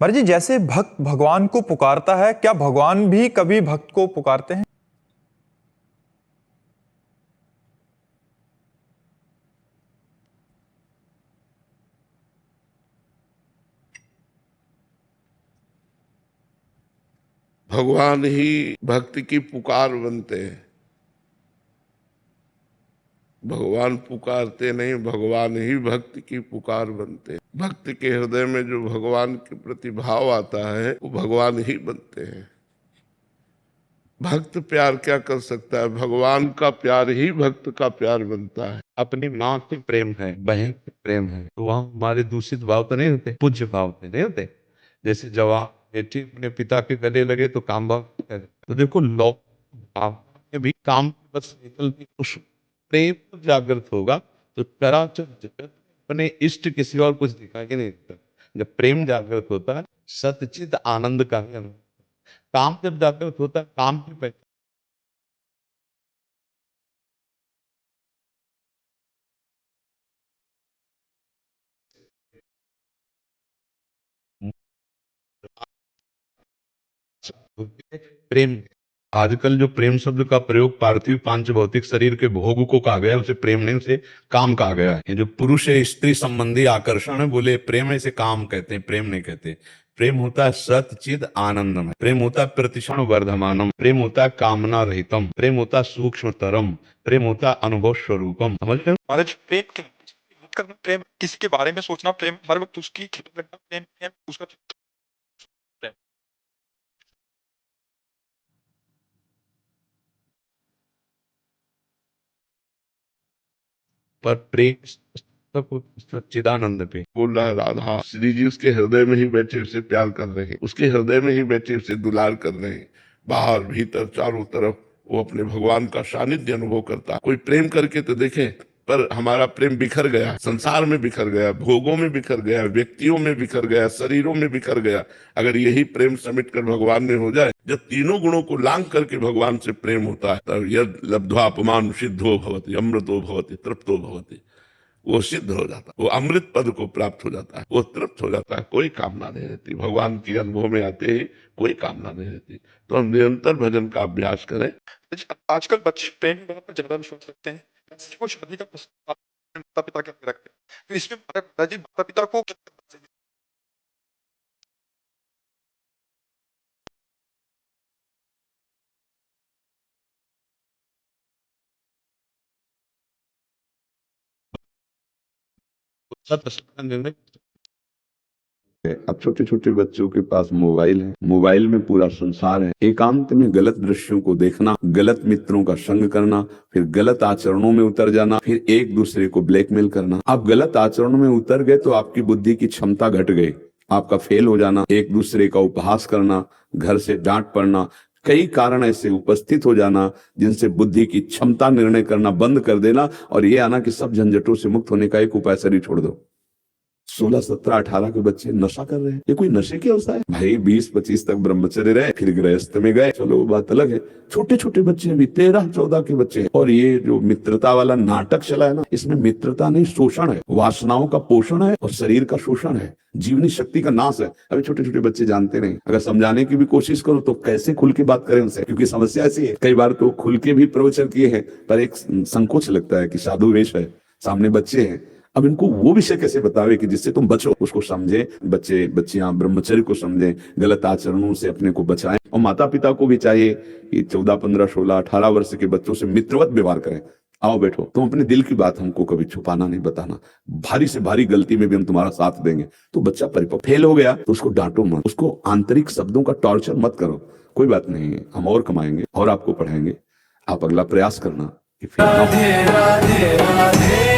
महाराज जी, जैसे भक्त भगवान को पुकारता है, क्या भगवान भी कभी भक्त को पुकारते हैं? भगवान ही भक्ति की पुकार बनते हैं। भगवान पुकारते नहीं, भगवान ही भक्ति की पुकार बनते हैं। भक्त के हृदय में जो भगवान के प्रति भाव आता है वो भगवान ही बनते हैं। भक्त प्यार क्या कर सकता है? भगवान का प्यार ही भक्त का प्यार बनता है। अपनी माँ से प्रेम है, बहन से प्रेम है, तो वहाँ हमारे दूषित भाव तो नहीं होते, पूज्य भाव तो नहीं होते। जैसे जवान बेटी अपने पिता के गले लगे तो काम भाव, तो देखो लोक भाव में भी काम बस निकलती, उस प्रेम जागृत होगा तो चराचर जगत अपने इष्ट किसी और कुछ दिखाई नहीं देता। जब प्रेम जागृत होता है सतचित आनंद का भी अनुभव। काम जब जागृत होता है काम की पहचान। प्रेम, आजकल जो प्रेम शब्द का प्रयोग पार्थिव पांच भौतिक शरीर के भोग को कहा गया है, उसे प्रेम नहीं, उसे काम कहा गया है। ये जो पुरुष स्त्री संबंधी आकर्षण है, बोले प्रेम है, इसे काम कहते हैं, प्रेम नहीं कहते। प्रेम होता है सतचिद आनंदम, प्रेम होता है प्रतिक्षण वर्धमानम, प्रेम होता है कामना रहितम, प्रेम होता है सूक्ष्मतरम, प्रेम होता है अनुभव स्वरूपम। समझ रहे हो? महाराज प्रेम करना, प्रेम किसी के बारे में सोचना, प्रेम हर वक्त उसकी खिदमत करना, प्रेम उसका प्रेम। पर प्रेम सच्चिदानंद पे बोल रहा है राधा, श्री जी उसके हृदय में ही बैठे उसे प्यार कर रहे हैं, उसके हृदय में ही बैठे उसे दुलार कर रहे हैं। बाहर भीतर चारों तरफ वो अपने भगवान का सानिध्य अनुभव करता है। कोई प्रेम करके तो देखे, पर हमारा प्रेम बिखर गया, संसार में बिखर गया, भोगों में बिखर गया, व्यक्तियों में बिखर गया, शरीरों में बिखर गया। अगर यही प्रेम समेट कर भगवान में हो जाए, जब तीनों गुणों को लांग करके भगवान से प्रेम होता है, तब यद लब्ध्वा अपमान सिद्धो भवति अमृतो भवति तृप्तो भवति, वो सिद्ध हो जाता है, वो अमृत पद को प्राप्त हो जाता है, वो तृप्त हो जाता है। कोई कामना नहीं रहती, भगवान के अनुभव में आते ही कोई कामना नहीं रहती। तो हम निरंतर भजन का अभ्यास करें। आजकल बच्चे प्रेम विवाह पर ज्यादा विश्वास रखते हैं, को शादी का प्रस्ताव माता पिता के आगे रखते हैं। तो इसमें पिताजी माता पिता को अब छोटे छोटे बच्चों के पास मोबाइल है, मोबाइल में पूरा संसार है। एकांत में गलत दृश्यों को देखना, गलत मित्रों का संग करना, फिर गलत आचरणों में उतर जाना, फिर एक दूसरे को ब्लैकमेल करना। आप गलत आचरणों में उतर गए तो आपकी बुद्धि की क्षमता घट गई, आपका फेल हो जाना, एक दूसरे का उपहास करना, घर से डांट पड़ना, कई कारण ऐसे उपस्थित हो जाना जिनसे बुद्धि की क्षमता निर्णय करना बंद कर देना, और ये आना कि सब झंझटों से मुक्त होने का एक उपाय शरीर छोड़ दो। 16, 17, 18 के बच्चे नशा कर रहे हैं। ये कोई नशे की अवस्था है भाई? 20, 25 तक ब्रह्मचर्य रहे, फिर गृहस्थ में गए, चलो वो बात अलग है। छोटे छोटे बच्चे अभी 13, 14 के बच्चे हैं। और ये जो मित्रता वाला नाटक चला है ना, इसमें मित्रता नहीं शोषण है, वासनाओं का पोषण है और शरीर का शोषण है, जीवनी शक्ति का नाश है। अभी छोटे छोटे बच्चे जानते नहीं। अगर समझाने की भी कोशिश करो तो कैसे खुल के बात करें उनसे, क्योंकि समस्या ऐसी है। कई बार तो खुल के भी प्रवचन किए हैं, पर एक संकोच लगता है कि साधु वेश है, सामने बच्चे हैं, अब इनको वो विषय कैसे बतावे कि जिससे तुम बचो, उसको समझे। बच्चे बच्चियां ब्रह्मचर्य को समझें, गलत आचरणों से अपने को बचाएं। और माता पिता को भी चाहिए कि 14, 15, 16, 18 वर्ष के बच्चों से मित्रवत व्यवहार करें। आओ बैठो, तुम अपने दिल की बात हमको कभी छुपाना नहीं, बताना। भारी से भारी गलती में भी हम तुम्हारा साथ देंगे। तो बच्चा परिपक्व फेल हो गया तो उसको डांटो मत, उसको आंतरिक शब्दों का टॉर्चर मत करो। कोई बात नहीं, हम और कमाएंगे और आपको पढ़ाएंगे, आप अगला प्रयास करना। राधे राधे राधे।